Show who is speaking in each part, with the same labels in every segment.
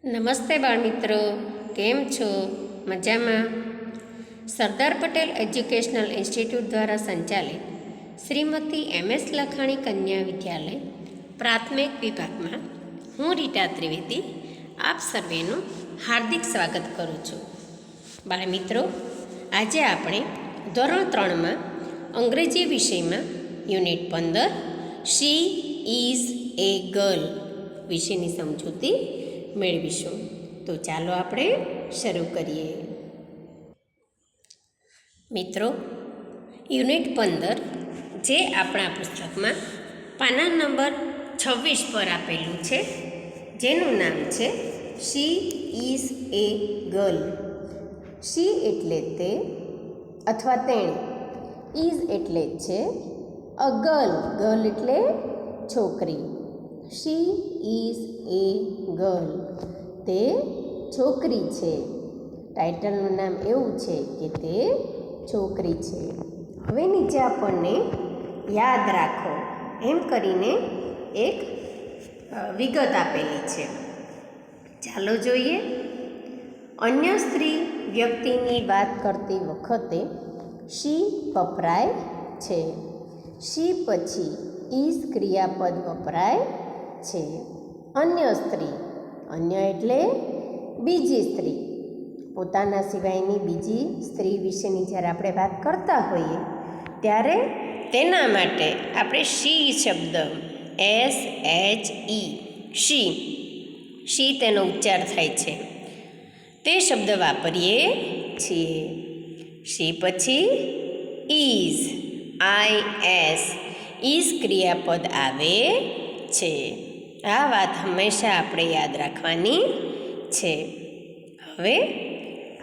Speaker 1: નમસ્તે બાળમિત્રો, કેમ છો? મજામાં? સરદાર પટેલ એજ્યુકેશનલ ઇન્સ્ટિટ્યૂટ દ્વારા સંચાલિત શ્રીમતી MS લખાણી કન્યા વિદ્યાલય પ્રાથમિક વિભાગમાં હું રીટા ત્રિવેદી આપ સર્વેનું હાર્દિક સ્વાગત કરું છું. બાળમિત્રો, આજે આપણે ધોરણ 3માં અંગ્રેજી વિષયમાં unit 15 she is a girl વિશેની સમજૂતી મેળવીશું. તો ચાલો આપણે શરૂ કરીએ. મિત્રો, યુનિટ 15 જે આપણા પુસ્તકમાં પાના નંબર 26 પર આપેલું છે, જેનું નામ છે શી ઇઝ એ ગર્લ. શી એટલે તે અથવા તેણી, ઇઝ એટલે છે, અ ગર્લ, ગર્લ એટલે છોકરી. શી ઇઝ એ ગર્લ, તે છોકરી છે. ટાઇટલનું નામ એવું છે કે તે છોકરી છે. હવે નીચે આપણને યાદ રાખો એમ કરીને એક વિગત આપેલી છે. ચાલો જોઈએ. અન્ય સ્ત્રી વ્યક્તિની વાત કરતી વખતે શી વપરાય છે. શી પછી ઇઝ ક્રિયાપદ વપરાય છે. અન્ય સ્ત્રી, અન્ય એટલે બીજી સ્ત્રી. પોતાના સિવાયની બીજી સ્ત્રી વિશેની જ્યારે આપણે વાત કરતા હોઈએ ત્યારે તેના માટે આપણે શી શબ્દ SHE શી તેનો ઉચ્ચાર થાય છે તે શબ્દ વાપરીએ છીએ. શી પછી ઇઝ IS ક્રિયાપદ આવે છે. આ વાત હંમેશા આપણે યાદ રાખવાની છે. હવે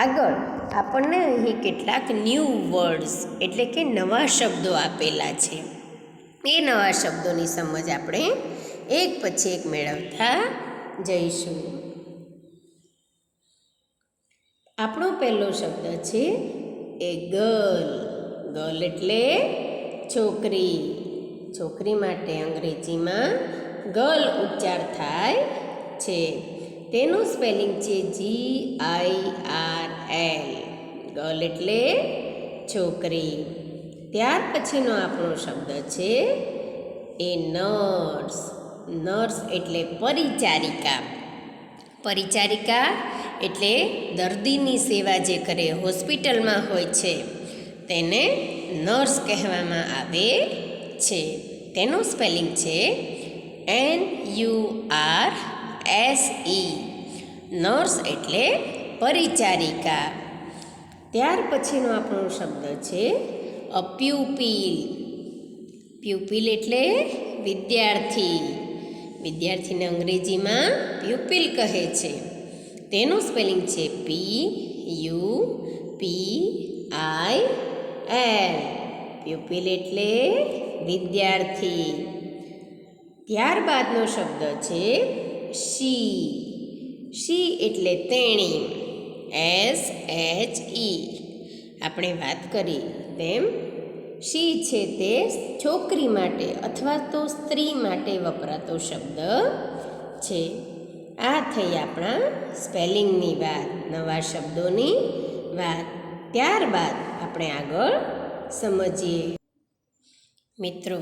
Speaker 1: આગળ આપણને અહીં કેટલાક ન્યૂ વર્ડ્સ એટલે કે નવા શબ્દો આપેલા છે. એ નવા શબ્દોની સમજ આપણે એક પછી એક મેળવતા જઈશું. આપણો પહેલો શબ્દ છે એ ગર્લ. ગર્લ એટલે છોકરી. છોકરી માટે અંગ્રેજીમાં ગર્લ ઉચ્ચાર થાય છે. તેનું સ્પેલિંગ છે GIRL. ગર્લ એટલે છોકરી. ત્યાર પછીનો આપણો શબ્દ છે એ નર્સ. નર્સ એટલે પરિચારિકા. પરિચારિકા એટલે દર્દીની સેવા જે કરે, હોસ્પિટલમાં હોય છે તેને નર્સ કહેવામાં આવે છે. તેનું સ્પેલિંગ છે NURSE. નર્સ એટલે પરિચારિકા. ત્યાર પછીનો આપણો શબ્દ છે અ પ્યુપિલ. પ્યુપિલ એટલે વિદ્યાર્થી. વિદ્યાર્થીને અંગ્રેજીમાં પ્યુપિલ કહે છે. તેનું સ્પેલિંગ છે PUPIL. પ્યુપિલ એટલે વિદ્યાર્થી. ત્યારબાદનો શબ્દ છે શી. શી એટલે તેણી. SHE. આપણે વાત કરી તેમ શી છે તે છોકરી માટે અથવા તો સ્ત્રી માટે વપરાતો શબ્દ છે. આ થઈ આપણા સ્પેલિંગની વાત, નવા શબ્દોની વાત. ત્યારબાદ આપણે આગળ સમજીએ. મિત્રો,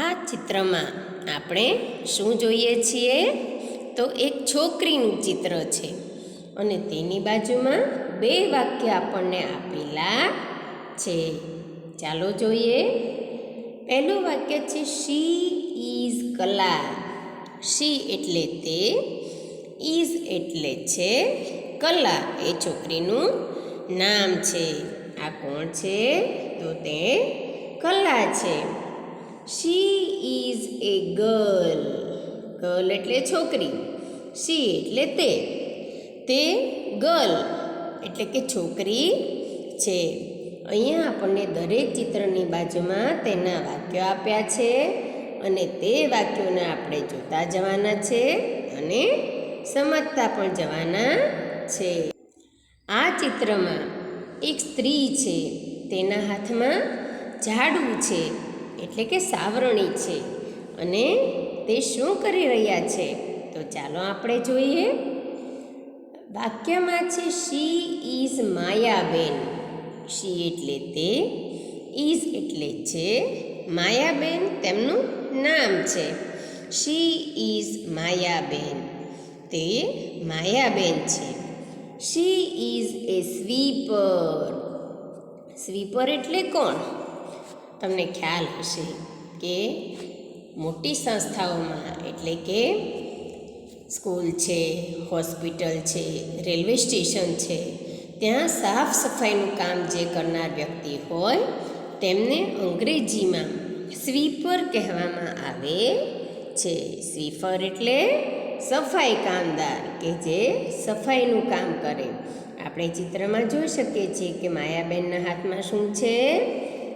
Speaker 1: આ ચિત્રમાં આપણે શું જોઈએ છીએ તો એક છોકરીનું ચિત્ર છે અને તેની બાજુમાં બે વાક્ય આપણને આપેલા છે. ચાલો જોઈએ. પહેલું વાક્ય છે શી ઇઝ કલા. શી એટલે તે, ઇઝ એટલે છે, કલા એ છોકરીનું નામ છે. આ કોણ છે તો તે કલા છે. She is a girl. Girl એટલે છોકરી. શી એટલે તે ગર્લ એટલે કે છોકરી છે. અહીંયા આપણને દરેક ચિત્રની બાજુમાં તેના વાક્યો આપ્યા છે અને તે વાક્યોને આપણે જોતા જવાના છે અને સમજતા પણ જવાના છે. આ ચિત્રમાં એક સ્ત્રી છે. તેના હાથમાં ઝાડુ છે એટલે કે સાવરણી છે અને તે શું કરી રહ્યા છે તો ચાલો આપણે જોઈએ. વાક્યમાં છે શી ઇઝ માયાબેન. શી એટલે તે, ઇઝ એટલે છે, માયાબેન તેમનું નામ છે. શી ઇઝ માયાબેન, તે માયાબેન છે. She is a sweeper. Sweeper એટલે કોણ? તમને ખ્યાલ હશે કે મોટી સંસ્થાઓમાં એટલે કે સ્કૂલ છે, હોસ્પિટલ છે, રેલવે સ્ટેશન છે, ત્યાં સાફ સફાઈનું કામ જે કરનાર વ્યક્તિ હોય તેમને અંગ્રેજીમાં સ્વીપર કહેવામાં આવે છે. સ્વીપર એટલે સફાઈ કામદાર કે જે સફાઈનું કામ કરે. આપણે ચિત્રમાં જોઈ શકીએ છીએ કે માયાબેનના હાથમાં શું છે?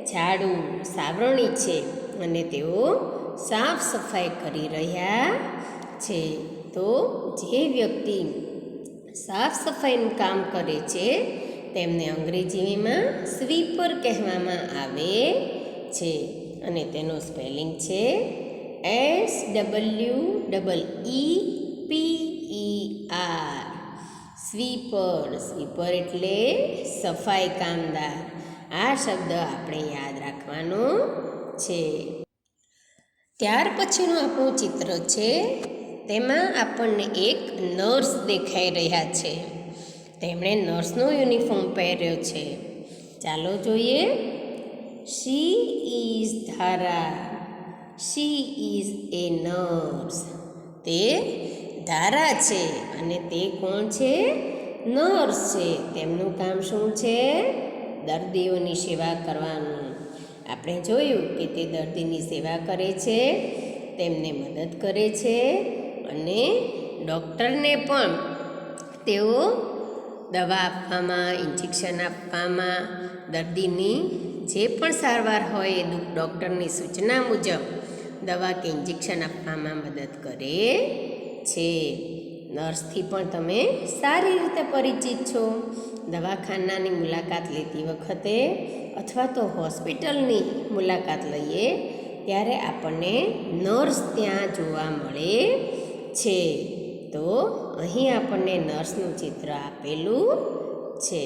Speaker 1: ઝાડુ, સાવરણી છે અને તેઓ સાફ સફાઈ કરી રહ્યા છે. તો જે વ્યક્તિ સાફ સફાઈનું કામ કરે છે તેમને અંગ્રેજીમાં સ્વીપર કહેવામાં આવે છે. અને તેનું સ્પેલિંગ છે SWEEPER. સ્વીપર. સ્વીપર એટલે સફાઈ કામદાર. આ શબ્દ આપણે યાદ રાખવાનો છે. ત્યાર પછીનું આપણું ચિત્ર છે, તેમાં આપણને એક નર્સ દેખાઈ રહ્યા છે. તેમણે નર્સનો યુનિફોર્મ પહેર્યો છે. ચાલો જોઈએ. She is Dhara. She is a nurse. તે ધારા છે અને તે કોણ છે? નર્સ છે. તેમનું કામ શું છે? દર્દીઓની સેવા કરવાનું. આપણે જોયું કે તે દર્દીની સેવા કરે છે, તેમને મદદ કરે છે અને ડૉક્ટરને પણ તેઓ દવા આપવામાં, ઇન્જેક્શન આપવામાં, દર્દીની જે પણ સારવાર હોય એ ડૉક્ટરની સૂચના મુજબ દવા કે ઇન્જેક્શન આપવામાં મદદ કરે છે. નર્સથી પણ તમે સારી રીતે પરિચિત છો. દવાખાનાની મુલાકાત લેતી વખતે અથવા તો હોસ્પિટલની મુલાકાત લઈએ ત્યારે આપણને નર્સ ત્યાં જોવા મળે છે. તો અહીં આપણને નર્સનું ચિત્ર આપેલું છે.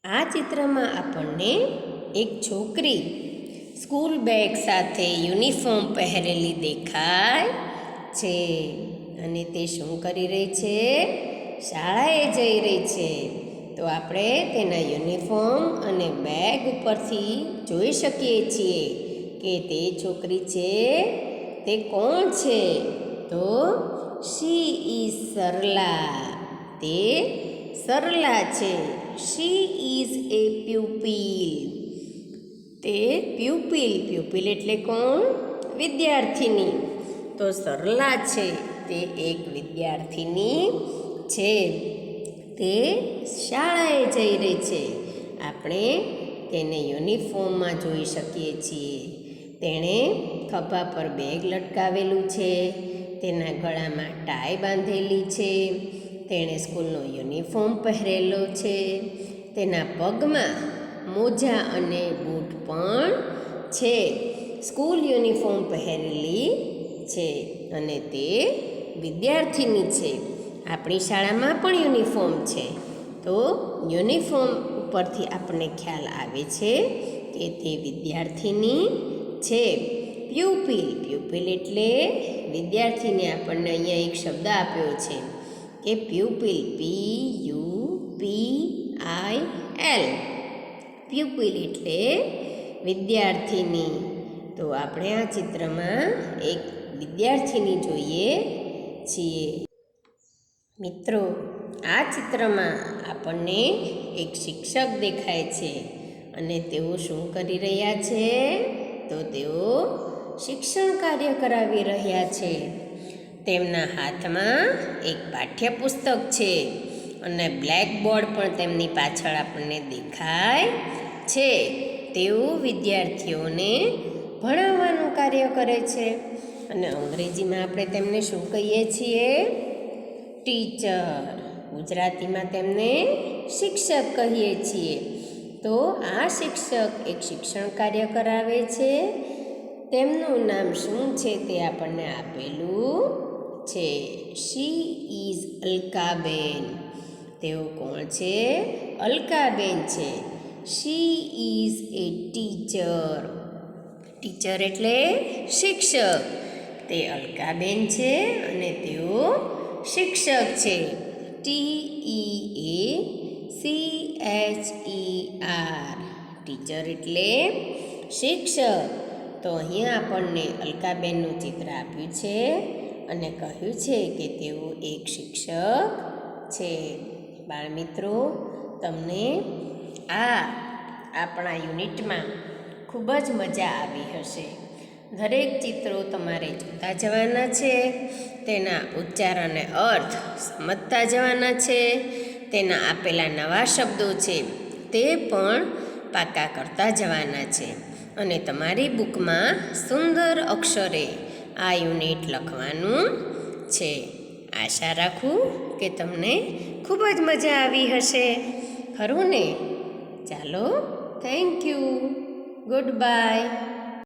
Speaker 1: આ ચિત્રમાં આપણને એક છોકરી સ્કૂલ બેગ સાથે યુનિફોર્મ પહેરેલી દેખાય છે અને તે શું કરી રહી છે? શાળાએ જઈ રહી છે. તો આપણે તેના યુનિફોર્મ અને બેગ ઉપરથી જોઈ શકીએ છીએ કે તે છોકરી છે તે કોણ છે? તો શી ઇઝ સરલા. તે સરલા છે. She is a pupil. તે પ્યુપિલ એટલે કોણ? વિદ્યાર્થીની. તો સરલા છે તે એક વિદ્યાર્થીની છે. તે શાળાએ જઈ રહી છે. આપણે તેને યુનિફોર્મમાં જોઈ શકીએ છીએ. તેણે ખભા પર બેગ લટકાવેલું છે, તેના ગળામાં ટાઈ બાંધેલી છે, તેણે સ્કૂલનો યુનિફોર્મ પહેરેલો છે, તેના પગમાં મોજા અને બૂટ પણ છે. સ્કૂલ યુનિફોર્મ પહેરેલી છે અને તે વિદ્યાર્થીની છે. આપણી શાળામાં પણ યુનિફોર્મ છે. તો યુનિફોર્મ ઉપરથી આપણને ખ્યાલ આવે છે કે તે વિદ્યાર્થીની છે. પ્યુપિલ એટલે વિદ્યાર્થીને આપણને અહીંયા એક શબ્દ આપ્યો છે કે પ્યુપિલ, PUPIL. પ્યુપિલ એટલે વિદ્યાર્થીની. તો આપણે આ ચિત્રમાં એક વિદ્યાર્થીની જોઈએ છીએ. મિત્રો, આ ચિત્રમાં આપણને એક શિક્ષક દેખાય છે અને તેઓ શું કરી રહ્યા છે? તો તેઓ શિક્ષણ કાર્ય કરાવી રહ્યા છે. તેમના હાથમાં એક પાઠ્યપુસ્તક છે અને બ્લેકબોર્ડ પણ તેમની પાછળ આપણને દેખાય છે. તેઓ વિદ્યાર્થીઓને ભણાવવાનું કાર્ય કરે છે અને અંગ્રેજીમાં આપણે તેમને શું કહીએ છીએ? ટીચર. ગુજરાતીમાં તેમને શિક્ષક કહીએ છીએ. તો આ શિક્ષક એક શિક્ષણ કાર્ય કરાવે છે. તેમનું નામ શું છે તે આપણને આપેલું છે. She is Alkaben. તેઓ કોણ છે? અલકાબેન છે. She is a teacher. Teacher એટલે શિક્ષક. તે અલકાબેન છે અને તેઓ શિક્ષક છે. TEACHER. ટીચર એટલે શિક્ષક. તો અહીંયા આપણને અલકાબેનનું ચિત્ર આપ્યું છે અને કહ્યું છે કે તેઓ એક શિક્ષક છે. બાળમિત્રો, તમને આપણા યુનિટમાં ખૂબ જ મજા આવી હશે. દરેક ચિત્રો તમારે જોતા જવાના છે, તેના ઉચ્ચાર અને અર્થ સમજતા જવાના છે, તેના આપેલા નવા શબ્દો છે તે પણ પાકા કરતા જવાના છે અને તમારી બુકમાં સુંદર અક્ષરે આ યુનિટ લખવાનું છે. આશા રાખું કે તમને ખૂબ જ મજા આવી હશે. ખરું ને? ચાલો, થેન્ક યુ. Good bye.